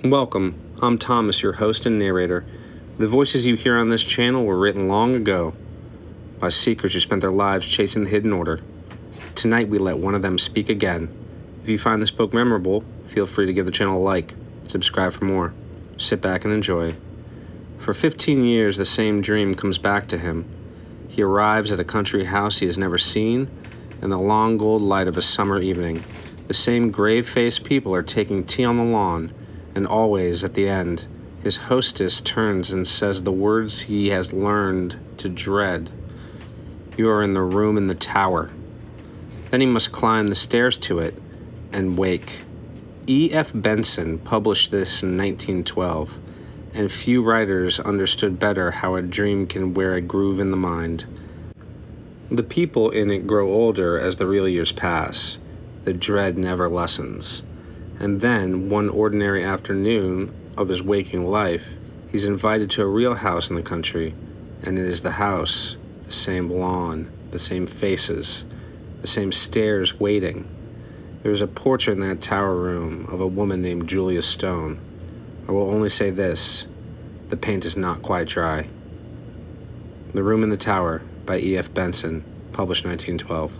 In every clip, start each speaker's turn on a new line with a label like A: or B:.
A: Welcome, I'm Thomas, your host and narrator. The voices you hear on this channel were written long ago by seekers who spent their lives chasing the hidden order. Tonight we let one of them speak again. If you find this book memorable, feel free to give the channel a like, subscribe for more. Sit back and enjoy. For 15 years, the same dream comes back to him. He arrives at a country house he has never seen in the long gold light of a summer evening. The same grave-faced people are taking tea on the lawn, and always, at the end, his hostess turns and says the words he has learned to dread. You are in the room in the tower. Then he must climb the stairs to it and wake. E.F. Benson published this in 1912, and few writers understood better how a dream can wear a groove in the mind. The people in it grow older as the real years pass. The dread never lessens. And then, one ordinary afternoon of his waking life, he's invited to a real house in the country, and it is the house, the same lawn, the same faces, the same stairs waiting. There is a portrait in that tower room of a woman named Julia Stone. I will only say this, the paint is not quite dry. The Room in the Tower by E.F. Benson, published 1912.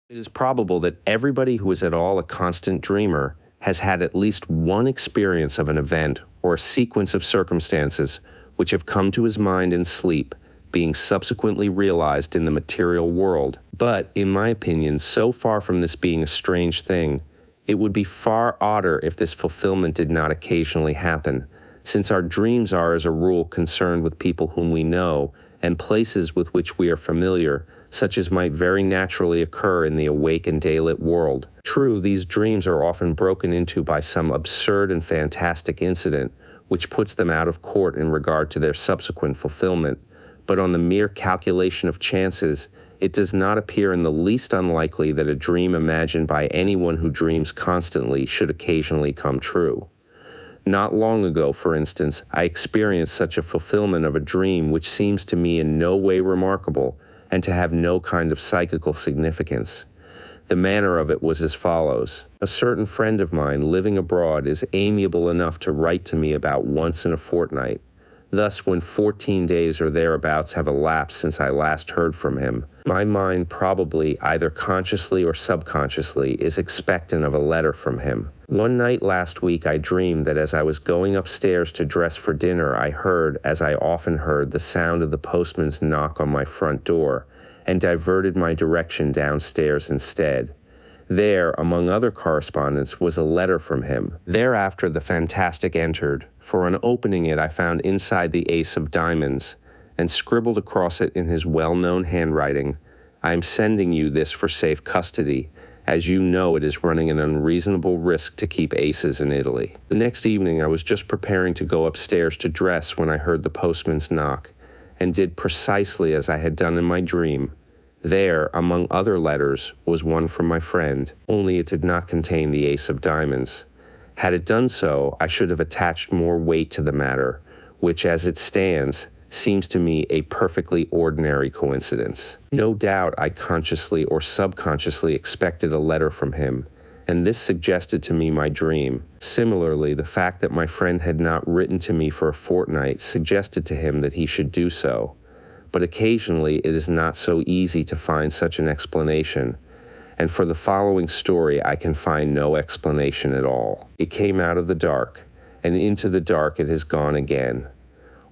B: It is probable that everybody who is at all a constant dreamer has had at least one experience of an event or a sequence of circumstances which have come to his mind in sleep, being subsequently realized in the material world. But, in my opinion, so far from this being a strange thing, it would be far odder if this fulfillment did not occasionally happen, since our dreams are as a rule concerned with people whom we know and places with which we are familiar, such as might very naturally occur in the awake and daylit world. True, these dreams are often broken into by some absurd and fantastic incident, which puts them out of court in regard to their subsequent fulfillment, but on the mere calculation of chances, it does not appear in the least unlikely that a dream imagined by anyone who dreams constantly should occasionally come true. Not long ago, for instance, I experienced such a fulfillment of a dream which seems to me in no way remarkable and to have no kind of psychical significance. The manner of it was as follows. A certain friend of mine living abroad is amiable enough to write to me about once in a fortnight. Thus, when 14 days or thereabouts have elapsed since I last heard from him, my mind probably, either consciously or subconsciously, is expectant of a letter from him. One night last week I dreamed that as I was going upstairs to dress for dinner, I heard, as I often heard, the sound of the postman's knock on my front door, and diverted my direction downstairs instead. There, among other correspondence, was a letter from him. Thereafter the fantastic entered, for on opening it I found inside the ace of diamonds, and scribbled across it in his well-known handwriting, "I am sending you this for safe custody, as you know it is running an unreasonable risk to keep aces in Italy." The next evening I was just preparing to go upstairs to dress when I heard the postman's knock, and did precisely as I had done in my dream. There, among other letters, was one from my friend, only it did not contain the ace of diamonds. Had it done so, I should have attached more weight to the matter, which, as it stands, seems to me a perfectly ordinary coincidence. No doubt I consciously or subconsciously expected a letter from him, and this suggested to me my dream. Similarly, the fact that my friend had not written to me for a fortnight suggested to him that he should do so. But occasionally it is not so easy to find such an explanation, and for the following story I can find no explanation at all. It came out of the dark, and into the dark it has gone again.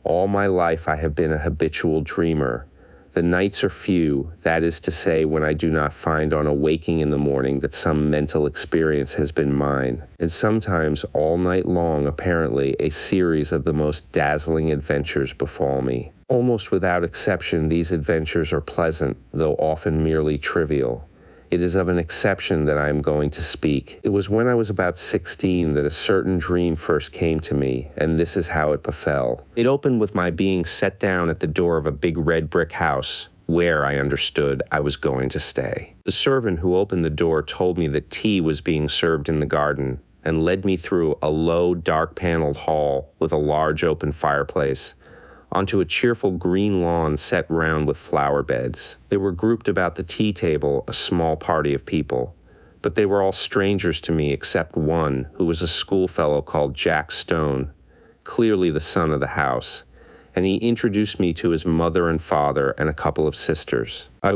B: All my life I have been a habitual dreamer. The nights are few, that is to say, when I do not find on awaking in the morning that some mental experience has been mine, and sometimes all night long, apparently, a series of the most dazzling adventures befall me. Almost without exception, these adventures are pleasant, though often merely trivial. It is of an exception that I am going to speak. It was when I was about 16 that a certain dream first came to me, and this is how it befell. It opened with my being set down at the door of a big red brick house, where, I understood, I was going to stay. The servant who opened the door told me that tea was being served in the garden, and led me through a low, dark-paneled hall with a large open fireplace, onto a cheerful green lawn set round with flower beds. They were grouped about the tea table, a small party of people, but they were all strangers to me except one, who was a schoolfellow called Jack Stone, clearly the son of the house, and he introduced me to his mother and father and a couple of sisters. I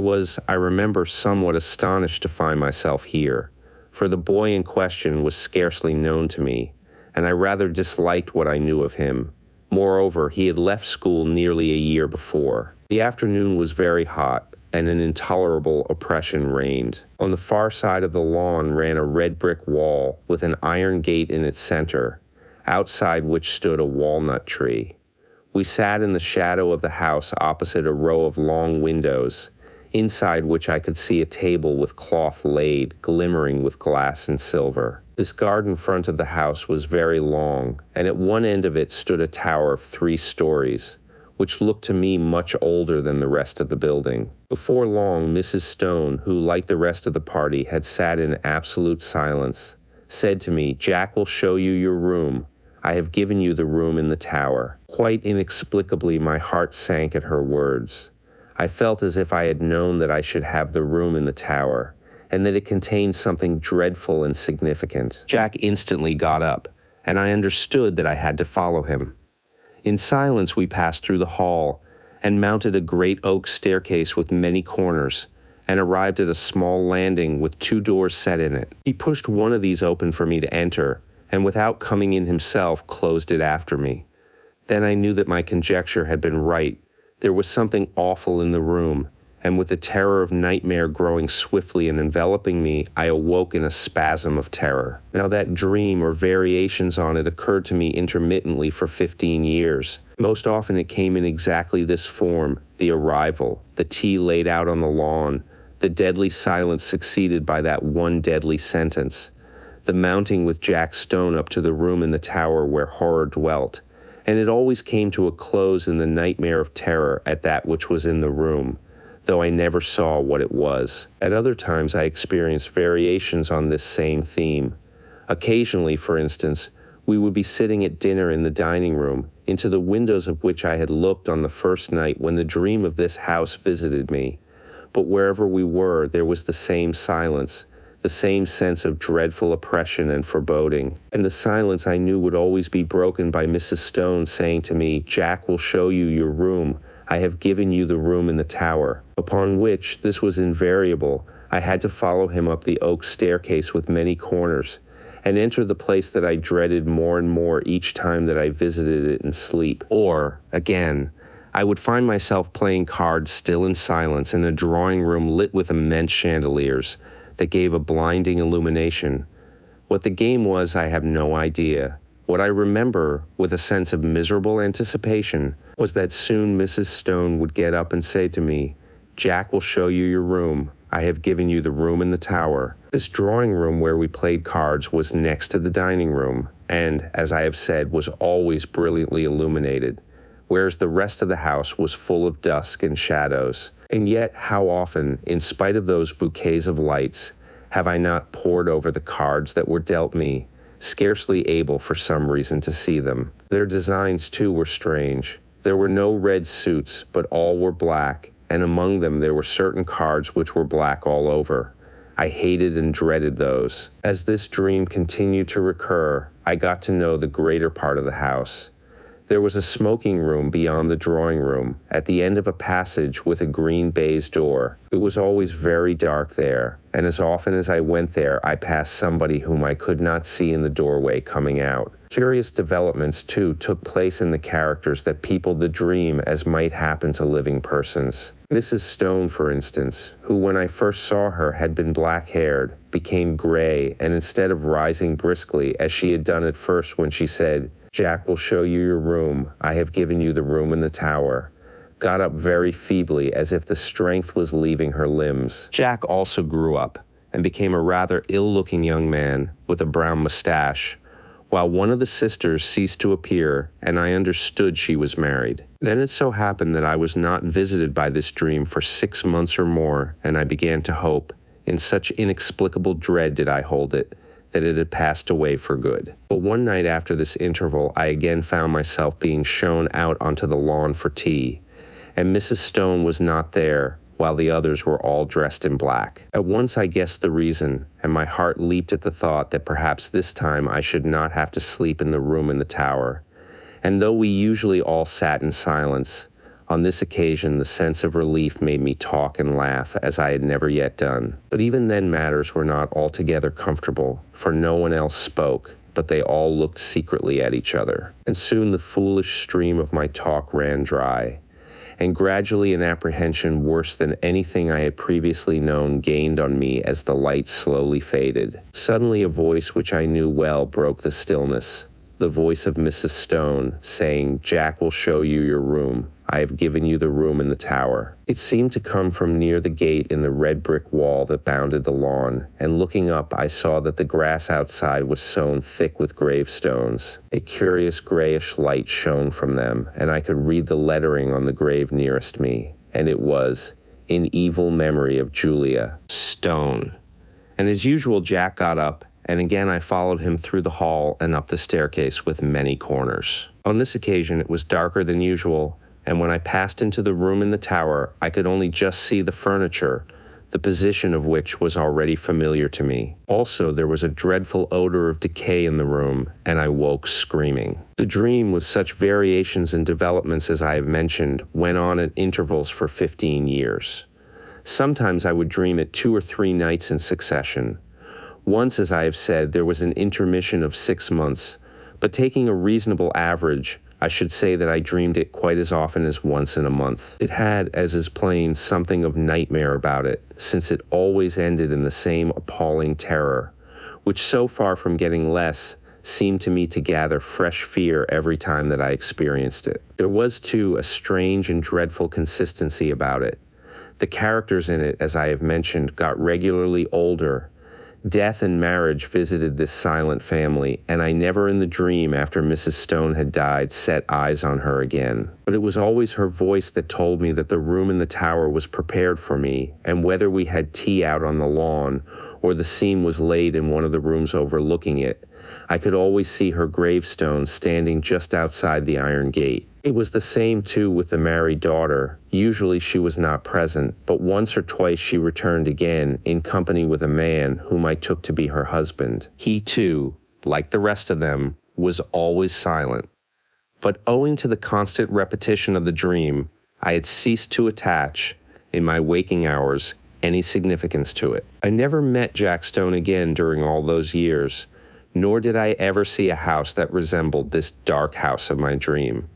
B: remember, somewhat astonished to find myself here, for the boy in question was scarcely known to me, and I rather disliked what I knew of him. Moreover, he had left school nearly a year before. The afternoon was very hot, and an intolerable oppression reigned. On the far side of the lawn ran a red brick wall with an iron gate in its center, outside which stood a walnut tree. We sat in the shadow of the house opposite a row of long windows, inside which I could see a table with cloth laid, glimmering with glass and silver. This garden front of the house was very long, and at one end of it stood a tower of 3 stories, which looked to me much older than the rest of the building. Before long, Mrs. Stone, who, like the rest of the party, had sat in absolute silence, said to me, "Jack will show you your room. I have given you the room in the tower." Quite inexplicably, my heart sank at her words. I felt as if I had known that I should have the room in the tower, and that it contained something dreadful and significant. Jack instantly got up, and I understood that I had to follow him. In silence we passed through the hall, and mounted a great oak staircase with many corners, and arrived at a small landing with 2 doors set in it. He pushed one of these open for me to enter, and without coming in himself, closed it after me. Then I knew that my conjecture had been right. There was something awful in the room, and with the terror of nightmare growing swiftly and enveloping me, I awoke in a spasm of terror. Now that dream or variations on it occurred to me intermittently for 15 years. Most often it came in exactly this form: the arrival, the tea laid out on the lawn, the deadly silence succeeded by that one deadly sentence, the mounting with Jack Stone up to the room in the tower where horror dwelt, and it always came to a close in the nightmare of terror at that which was in the room, though I never saw what it was. At other times I experienced variations on this same theme. Occasionally, for instance, we would be sitting at dinner in the dining room, into the windows of which I had looked on the first night when the dream of this house visited me. But wherever we were, there was the same silence, the same sense of dreadful oppression and foreboding. And the silence I knew would always be broken by Mrs. Stone saying to me, "Jack will show you your room. I have given you the room in the tower." Upon which, this was invariable, I had to follow him up the oak staircase with many corners, and enter the place that I dreaded more and more each time that I visited it in sleep. Or, again, I would find myself playing cards still in silence in a drawing room lit with immense chandeliers that gave a blinding illumination. What the game was, I have no idea. What I remember, with a sense of miserable anticipation, was that soon Mrs. Stone would get up and say to me, "Jack will show you your room. I have given you the room in the tower." This drawing room where we played cards was next to the dining room, and, as I have said, was always brilliantly illuminated, whereas the rest of the house was full of dusk and shadows. And yet, how often, in spite of those bouquets of lights, have I not pored over the cards that were dealt me, scarcely able for some reason to see them. Their designs, too, were strange. There were no red suits, but all were black, and among them there were certain cards which were black all over. I hated and dreaded those. As this dream continued to recur, I got to know the greater part of the house. There was a smoking room beyond the drawing room, at the end of a passage with a green baize door. It was always very dark there, and as often as I went there, I passed somebody whom I could not see in the doorway coming out. Curious developments, too, took place in the characters that peopled the dream as might happen to living persons. Mrs. Stone, for instance, who when I first saw her had been black-haired, became gray, and instead of rising briskly, as she had done at first when she said, "Jack will show you your room. I have given you the room in the tower," got up very feebly as if the strength was leaving her limbs. Jack also grew up and became a rather ill-looking young man with a brown mustache, while one of the sisters ceased to appear, and I understood she was married. Then it so happened that I was not visited by this dream for 6 months or more, and I began to hope, in such inexplicable dread did I hold it, that it had passed away for good. But one night after this interval, I again found myself being shown out onto the lawn for tea, and Mrs. Stone was not there, while the others were all dressed in black. At once I guessed the reason, and my heart leaped at the thought that perhaps this time I should not have to sleep in the room in the tower. And though we usually all sat in silence, on this occasion the sense of relief made me talk and laugh as I had never yet done. But even then matters were not altogether comfortable, for no one else spoke, but they all looked secretly at each other. And soon the foolish stream of my talk ran dry, and gradually an apprehension worse than anything I had previously known gained on me as the light slowly faded. Suddenly a voice which I knew well broke the stillness, the voice of Mrs. Stone, saying, "Jack will show you your room. I have given you the room in the tower." It seemed to come from near the gate in the red brick wall that bounded the lawn, and looking up I saw that the grass outside was sown thick with gravestones. A curious grayish light shone from them, and I could read the lettering on the grave nearest me, and it was, "In evil memory of Julia Stone." And as usual, Jack got up, and again I followed him through the hall and up the staircase with many corners. On this occasion it was darker than usual, and when I passed into the room in the tower, I could only just see the furniture, the position of which was already familiar to me. Also, there was a dreadful odor of decay in the room, and I woke screaming. The dream, with such variations and developments as I have mentioned, went on at intervals for 15 years. Sometimes I would dream it 2 or 3 nights in succession. Once, as I have said, there was an intermission of 6 months, but taking a reasonable average, I should say that I dreamed it quite as often as once in a month. It had, as is plain, something of nightmare about it, since it always ended in the same appalling terror, which so far from getting less, seemed to me to gather fresh fear every time that I experienced it. There was, too, a strange and dreadful consistency about it. The characters in it, as I have mentioned, got regularly older. Death and marriage visited this silent family, and I never in the dream after Mrs. Stone had died set eyes on her again. But it was always her voice that told me that the room in the tower was prepared for me, and whether we had tea out on the lawn, or the scene was laid in one of the rooms overlooking it, I could always see her gravestone standing just outside the iron gate. It was the same, too, with the married daughter. Usually she was not present, but once or twice she returned again, in company with a man whom I took to be her husband. He, too, like the rest of them, was always silent. But owing to the constant repetition of the dream, I had ceased to attach, in my waking hours, any significance to it. I never met Jack Stone again during all those years, nor did I ever see a house that resembled this dark house of my dream.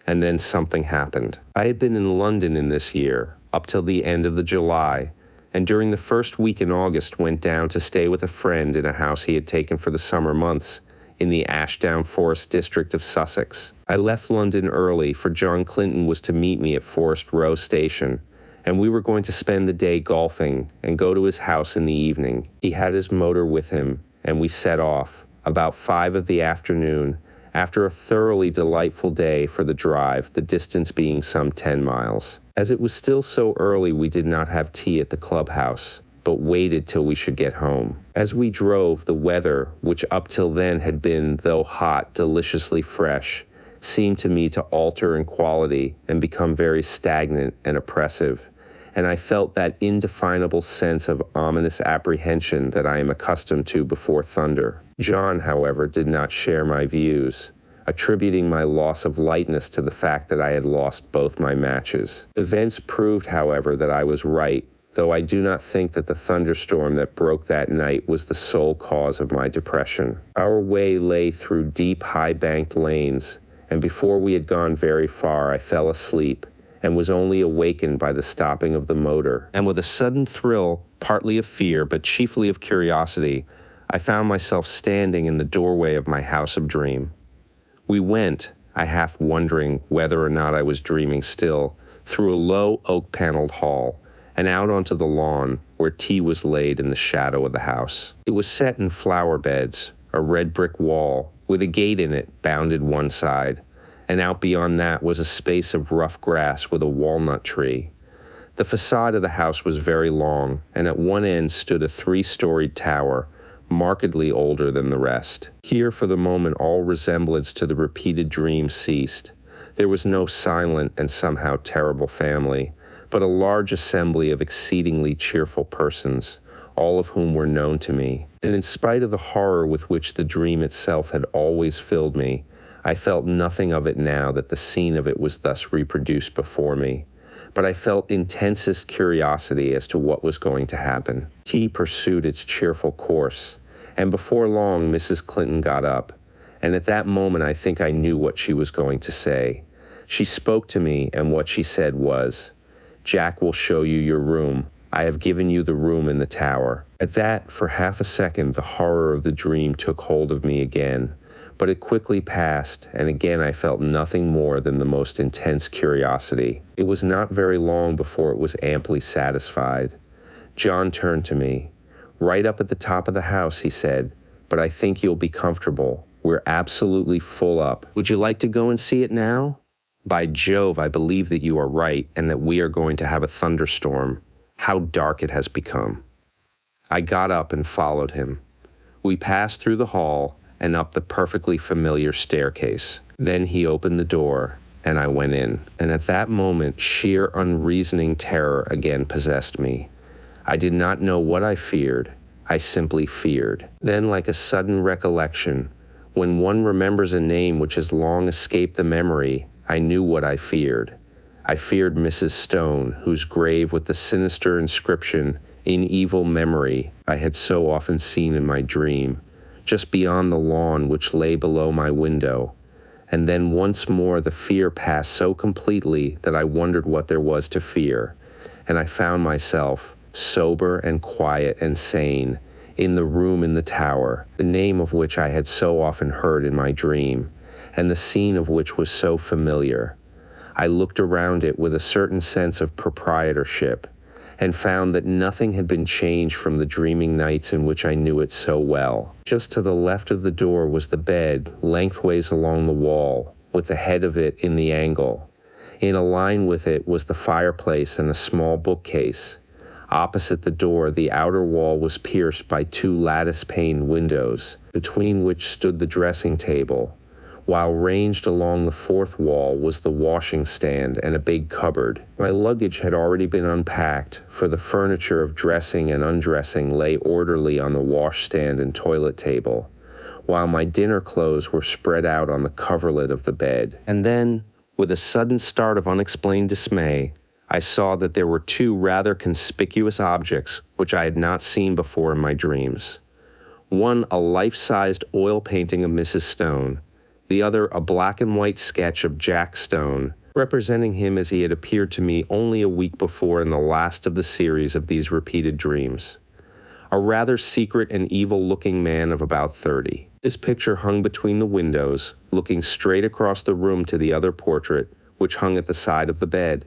B: And then something happened. I had been in London in this year, up till the end of the July, and during the first week in August went down to stay with a friend in a house he had taken for the summer months in the Ashdown Forest district of Sussex. I left London early, for John Clinton was to meet me at Forest Row Station, and we were going to spend the day golfing and go to his house in the evening. He had his motor with him, and we set off, about 5 of the afternoon, after a thoroughly delightful day for the drive, the distance being some 10 miles. As it was still so early, we did not have tea at the clubhouse, but waited till we should get home. As we drove, the weather, which up till then had been, though hot, deliciously fresh, seemed to me to alter in quality and become very stagnant and oppressive, and I felt that indefinable sense of ominous apprehension that I am accustomed to before thunder. John, however, did not share my views, attributing my loss of lightness to the fact that I had lost both my matches. Events proved, however, that I was right, though I do not think that the thunderstorm that broke that night was the sole cause of my depression. Our way lay through deep, high-banked lanes, and before we had gone very far, I fell asleep, and was only awakened by the stopping of the motor. And with a sudden thrill, partly of fear, but chiefly of curiosity, I found myself standing in the doorway of my house of dream. We went, I half wondering whether or not I was dreaming still, through a low oak-paneled hall, and out onto the lawn, where tea was laid in the shadow of the house. It was set in flower beds, a red brick wall, with a gate in it bounded one side, and out beyond that was a space of rough grass with a walnut tree. The facade of the house was very long, and at one end stood a 3-storied tower, markedly older than the rest. Here, for the moment, all resemblance to the repeated dream ceased. There was no silent and somehow terrible family, but a large assembly of exceedingly cheerful persons, all of whom were known to me. And in spite of the horror with which the dream itself had always filled me, I felt nothing of it now that the scene of it was thus reproduced before me. But I felt intensest curiosity as to what was going to happen. Tea pursued its cheerful course, and before long Mrs. Clinton got up, and at that moment I think I knew what she was going to say. She spoke to me, and what she said was, "Jack will show you your room. I have given you the room in the tower." At that, for half a second, the horror of the dream took hold of me again, but it quickly passed, and again I felt nothing more than the most intense curiosity. It was not very long before it was amply satisfied. John turned to me. "Right up at the top of the house," he said, "but I think you'll be comfortable. We're absolutely full up. Would you like to go and see it now? By Jove, I believe that you are right, and that we are going to have a thunderstorm. How dark it has become." I got up and followed him. We passed through the hall and up the perfectly familiar staircase. Then he opened the door, and I went in. And at that moment, sheer unreasoning terror again possessed me. I did not know what I feared. I simply feared. Then, like a sudden recollection, when one remembers a name which has long escaped the memory, I knew what I feared. I feared Mrs. Stone, whose grave with the sinister inscription, "In evil memory," I had so often seen in my dream, just beyond the lawn which lay below my window. And then once more the fear passed so completely that I wondered what there was to fear, and I found myself, sober and quiet and sane, in the room in the tower, the name of which I had so often heard in my dream, and the scene of which was so familiar. I looked around it with a certain sense of proprietorship, and found that nothing had been changed from the dreaming nights in which I knew it so well. Just to the left of the door was the bed, lengthways along the wall, with the head of it in the angle. In a line with it was the fireplace and a small bookcase. Opposite the door, the outer wall was pierced by two lattice-paned windows, between which stood the dressing table, while ranged along the fourth wall was the washing stand and a big cupboard. My luggage had already been unpacked, for the furniture of dressing and undressing lay orderly on the washstand and toilet table, while my dinner clothes were spread out on the coverlet of the bed. And then, with a sudden start of unexplained dismay, I saw that there were two rather conspicuous objects which I had not seen before in my dreams. One, a life-sized oil painting of Mrs. Stone, the other a black and white sketch of Jack Stone, representing him as he had appeared to me only a week before in the last of the series of these repeated dreams. A rather secret and evil-looking man of about 30. This picture hung between the windows, looking straight across the room to the other portrait, which hung at the side of the bed.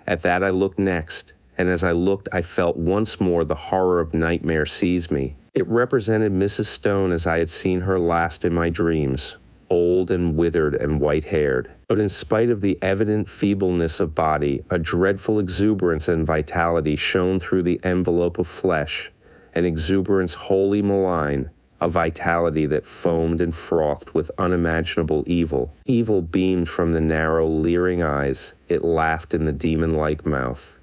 B: At that I looked next, and as I looked I felt once more the horror of nightmare seize me. It represented Mrs. Stone as I had seen her last in my dreams, old and withered and white-haired. But in spite of the evident feebleness of body, a dreadful exuberance and vitality shone through the envelope of flesh, an exuberance wholly malign, a vitality that foamed and frothed with unimaginable evil. Evil beamed from the narrow, leering eyes. It laughed in the demon-like mouth.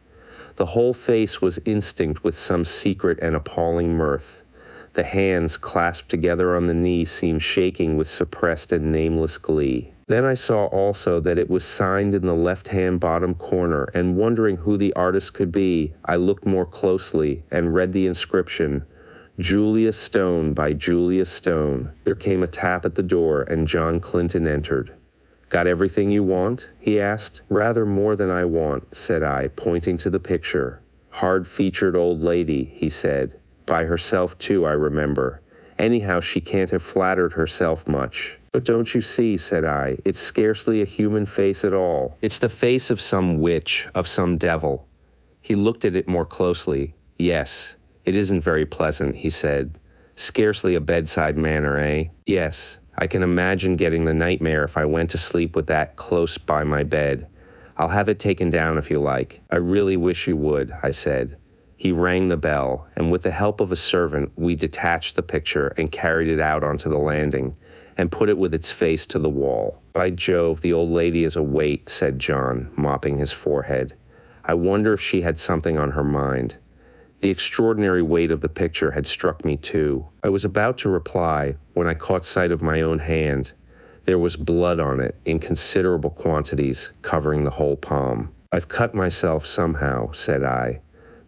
B: The whole face was instinct with some secret and appalling mirth. The hands, clasped together on the knee, seemed shaking with suppressed and nameless glee. Then I saw also that it was signed in the left-hand bottom corner, and wondering who the artist could be, I looked more closely and read the inscription, "Julia Stone by Julia Stone." There came a tap at the door, and John Clinton entered. "Got everything you want?" he asked. "Rather more than I want," said I, pointing to the picture. "Hard-featured old lady," he said. "By herself, too, I remember. Anyhow, she can't have flattered herself much." "But don't you see," said I, "it's scarcely a human face at all. It's the face of some witch, of some devil." He looked at it more closely. "Yes, it isn't very pleasant," he said. "Scarcely a bedside manner, eh? Yes, I can imagine getting the nightmare if I went to sleep with that close by my bed. I'll have it taken down if you like." "I really wish you would," I said. He rang the bell, and with the help of a servant, we detached the picture and carried it out onto the landing and put it with its face to the wall. By Jove, the old lady is a weight, said John, mopping his forehead. I wonder if she had something on her mind. The extraordinary weight of the picture had struck me too. I was about to reply when I caught sight of my own hand. There was blood on it in considerable quantities, covering the whole palm. I've cut myself somehow, said I.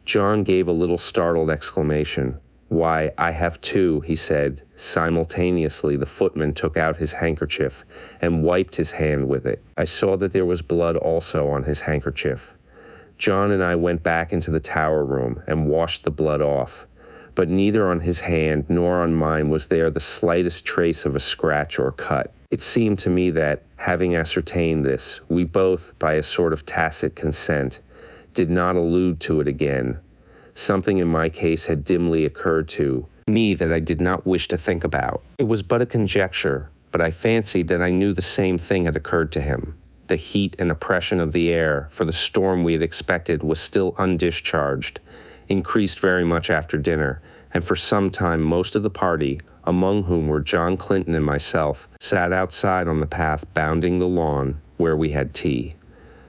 B: John gave a little startled exclamation. Why, I have too, he said. Simultaneously, the footman took out his handkerchief and wiped his hand with it. I saw that there was blood also on his handkerchief. John and I went back into the tower room and washed the blood off, but neither on his hand nor on mine was there the slightest trace of a scratch or cut. It seemed to me that, having ascertained this, we both, by a sort of tacit consent, did not allude to it again. Something in my case had dimly occurred to me that I did not wish to think about. It was but a conjecture, but I fancied that I knew the same thing had occurred to him. The heat and oppression of the air, for the storm we had expected was still undischarged, increased very much after dinner, and for some time most of the party, among whom were John Clinton and myself, sat outside on the path bounding the lawn where we had tea.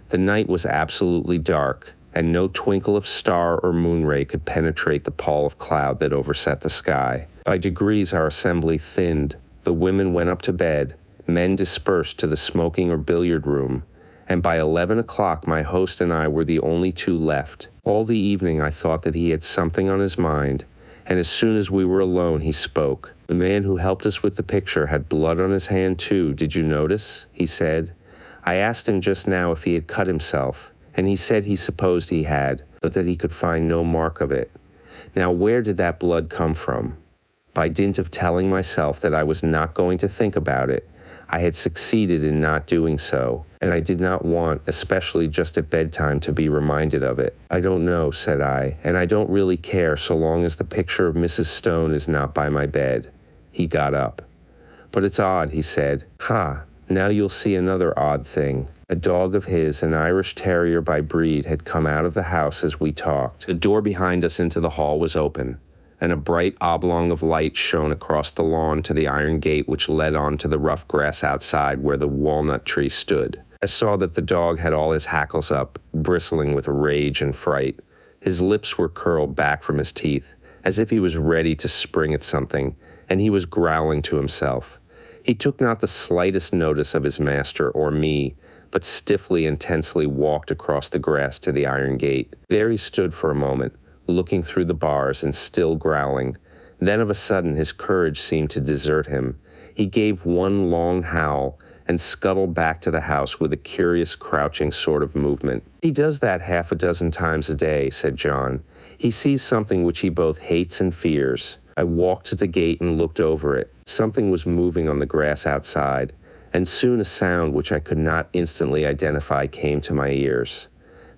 B: The night was absolutely dark, and no twinkle of star or moon ray could penetrate the pall of cloud that overset the sky. By degrees our assembly thinned. The women went up to bed, men dispersed to the smoking or billiard room, and by 11 o'clock my host and I were the only two left. All the evening I thought that he had something on his mind, and as soon as we were alone he spoke. The man who helped us with the picture had blood on his hand too, did you notice? He said. I asked him just now if he had cut himself, and he said he supposed he had, but that he could find no mark of it. Now where did that blood come from? By dint of telling myself that I was not going to think about it, I had succeeded in not doing so, and I did not want, especially just at bedtime, to be reminded of it. I don't know, said I, and I don't really care so long as the picture of Mrs. Stone is not by my bed. He got up. But it's odd, he said. Ha, now you'll see another odd thing. A dog of his, an Irish terrier by breed, had come out of the house as we talked. The door behind us into the hall was open, and a bright oblong of light shone across the lawn to the iron gate which led on to the rough grass outside where the walnut tree stood. I saw that the dog had all his hackles up, bristling with rage and fright. His lips were curled back from his teeth, as if he was ready to spring at something, and he was growling to himself. He took not the slightest notice of his master or me, but stiffly and tensely walked across the grass to the iron gate. There he stood for a moment, looking through the bars and still growling. Then of a sudden his courage seemed to desert him. He gave one long howl and scuttled back to the house with a curious crouching sort of movement. He does that half a dozen times a day, said John. He sees something which he both hates and fears. I walked to the gate and looked over it. Something was moving on the grass outside, and soon a sound which I could not instantly identify came to my ears.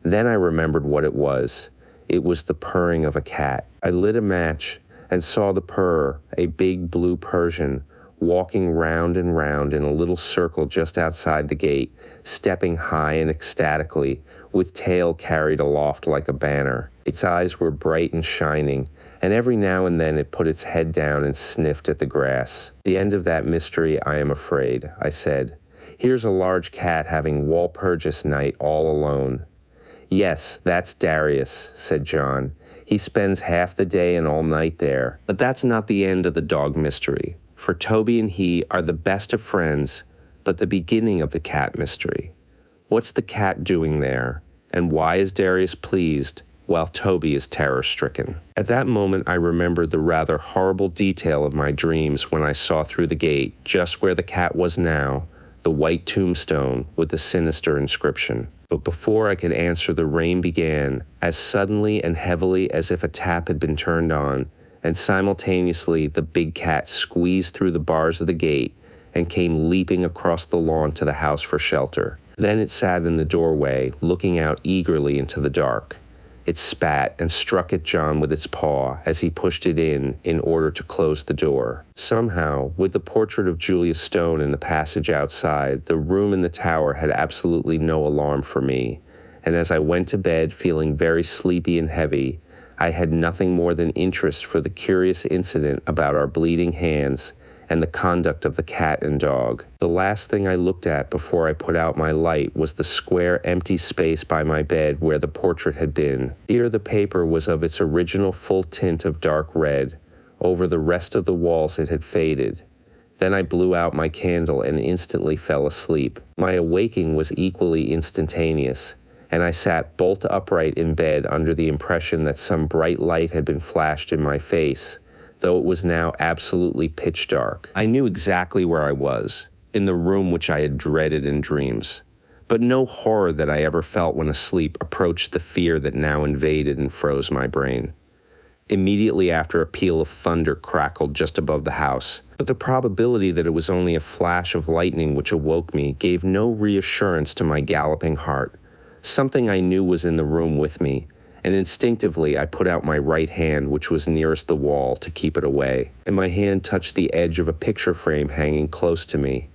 B: Then I remembered what it was. It was the purring of a cat. I lit a match and saw the purr, a big blue Persian, walking round and round in a little circle just outside the gate, stepping high and ecstatically, with tail carried aloft like a banner. Its eyes were bright and shining, and every now and then it put its head down and sniffed at the grass. The end of that mystery, I am afraid, I said. Here's a large cat having Walpurgis night all alone. Yes, that's Darius, said John. He spends half the day and all night there. But that's not the end of the dog mystery, for Toby and he are the best of friends, but the beginning of the cat mystery. What's the cat doing there, and why is Darius pleased while Toby is terror-stricken? At that moment I remembered the rather horrible detail of my dreams when I saw through the gate, just where the cat was now, the white tombstone with the sinister inscription. But before I could answer, the rain began, as suddenly and heavily as if a tap had been turned on, and simultaneously the big cat squeezed through the bars of the gate and came leaping across the lawn to the house for shelter. Then it sat in the doorway, looking out eagerly into the dark. It spat and struck at John with its paw as he pushed it in order to close the door. Somehow, with the portrait of Julia Stone in the passage outside, the room in the tower had absolutely no alarm for me, and as I went to bed feeling very sleepy and heavy, I had nothing more than interest for the curious incident about our bleeding hands and the conduct of the cat and dog. The last thing I looked at before I put out my light was the square empty space by my bed where the portrait had been. Here the paper was of its original full tint of dark red. Over the rest of the walls it had faded. Then I blew out my candle and instantly fell asleep. My awaking was equally instantaneous, and I sat bolt upright in bed under the impression that some bright light had been flashed in my face, though it was now absolutely pitch dark. I knew exactly where I was, in the room which I had dreaded in dreams. But no horror that I ever felt when asleep approached the fear that now invaded and froze my brain. Immediately after, a peal of thunder crackled just above the house, but the probability that it was only a flash of lightning which awoke me gave no reassurance to my galloping heart. Something I knew was in the room with me, and instinctively I put out my right hand, which was nearest the wall, to keep it away, and my hand touched the edge of a picture frame hanging close to me.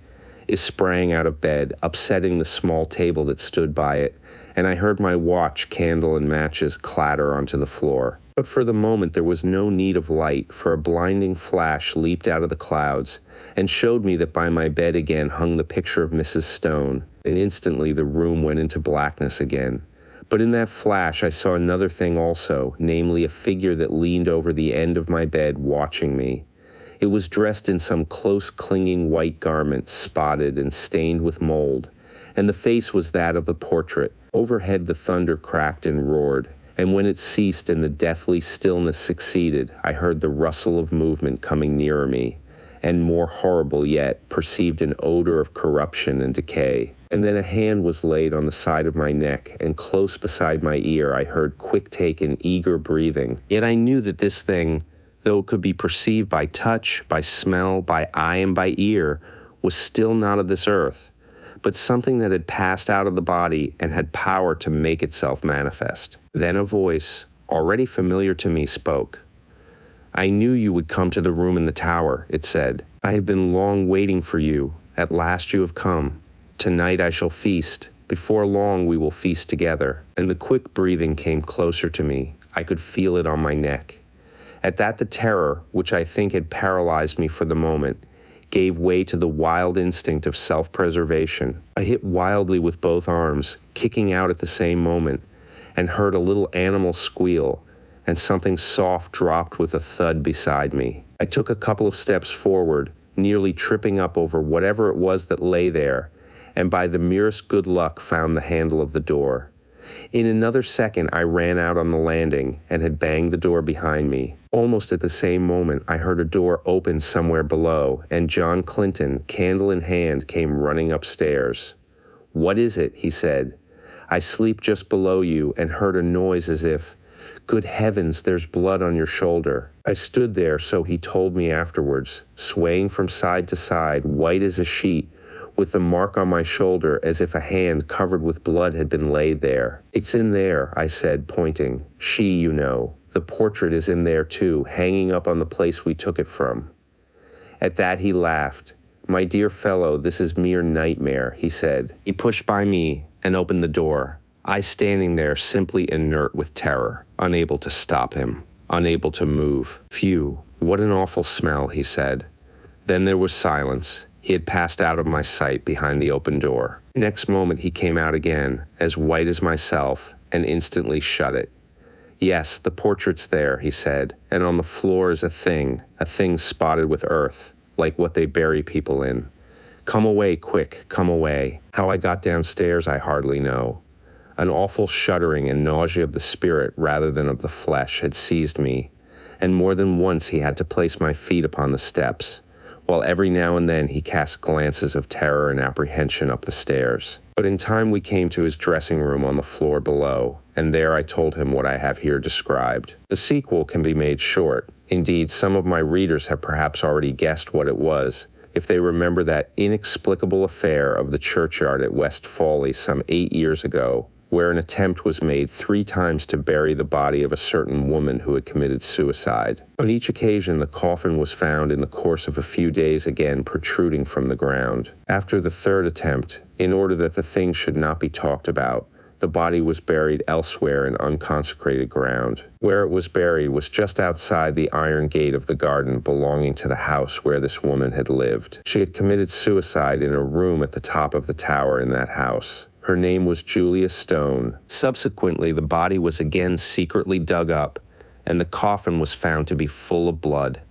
B: It sprang out of bed, upsetting the small table that stood by it, and I heard my watch, candle, and matches clatter onto the floor. But for the moment there was no need of light, for a blinding flash leaped out of the clouds and showed me that by my bed again hung the picture of Mrs. Stone, and instantly the room went into blackness again. But in that flash I saw another thing also, namely a figure that leaned over the end of my bed watching me. It was dressed in some close clinging white garment, spotted and stained with mold, and the face was that of the portrait. Overhead the thunder cracked and roared, and when it ceased and the deathly stillness succeeded, I heard the rustle of movement coming nearer me, and more horrible yet, perceived an odor of corruption and decay. And then a hand was laid on the side of my neck, and close beside my ear I heard quick-taken, eager breathing. Yet I knew that this thing, though it could be perceived by touch, by smell, by eye, and by ear, was still not of this earth, but something that had passed out of the body and had power to make itself manifest. Then a voice, already familiar to me, spoke. "I knew you would come to the room in the tower," it said. "I have been long waiting for you. At last you have come. Tonight I shall feast. Before long we will feast together." And the quick breathing came closer to me. I could feel it on my neck. At that the terror, which I think had paralyzed me for the moment, gave way to the wild instinct of self-preservation. I hit wildly with both arms, kicking out at the same moment, and heard a little animal squeal, and something soft dropped with a thud beside me. I took a couple of steps forward, nearly tripping up over whatever it was that lay there, and by the merest good luck found the handle of the door. In another second I ran out on the landing and had banged the door behind me. Almost at the same moment I heard a door open somewhere below, and John Clinton, candle in hand, came running upstairs. "What is it?" he said. "I sleep just below you and heard a noise as if, good heavens, there's blood on your shoulder." I stood there, so he told me afterwards, swaying from side to side, white as a sheet, with the mark on my shoulder as if a hand covered with blood had been laid there. "It's in there," I said, pointing. "She, you know. The portrait is in there too, hanging up on the place we took it from." At that he laughed. "My dear fellow, this is mere nightmare," he said. He pushed by me and opened the door, I standing there simply inert with terror, unable to stop him, unable to move. "Phew, what an awful smell," he said. Then there was silence. He had passed out of my sight behind the open door. Next moment he came out again, as white as myself, and instantly shut it. "Yes, the portrait's there," he said, "and on the floor is a thing spotted with earth, like what they bury people in. Come away, quick, come away." How I got downstairs I hardly know. An awful shuddering and nausea of the spirit rather than of the flesh had seized me, and more than once he had to place my feet upon the steps, while every now and then he cast glances of terror and apprehension up the stairs. But in time we came to his dressing room on the floor below, and there I told him what I have here described. The sequel can be made short. Indeed, some of my readers have perhaps already guessed what it was, if they remember that inexplicable affair of the churchyard at West Fawley some 8 years ago, where an attempt was made 3 times to bury the body of a certain woman who had committed suicide. On each occasion, the coffin was found in the course of a few days again protruding from the ground. After the 3rd attempt, in order that the thing should not be talked about, the body was buried elsewhere in unconsecrated ground. Where it was buried was just outside the iron gate of the garden belonging to the house where this woman had lived. She had committed suicide in a room at the top of the tower in that house. Her name was Julia Stone. Subsequently, the body was again secretly dug up, and the coffin was found to be full of blood.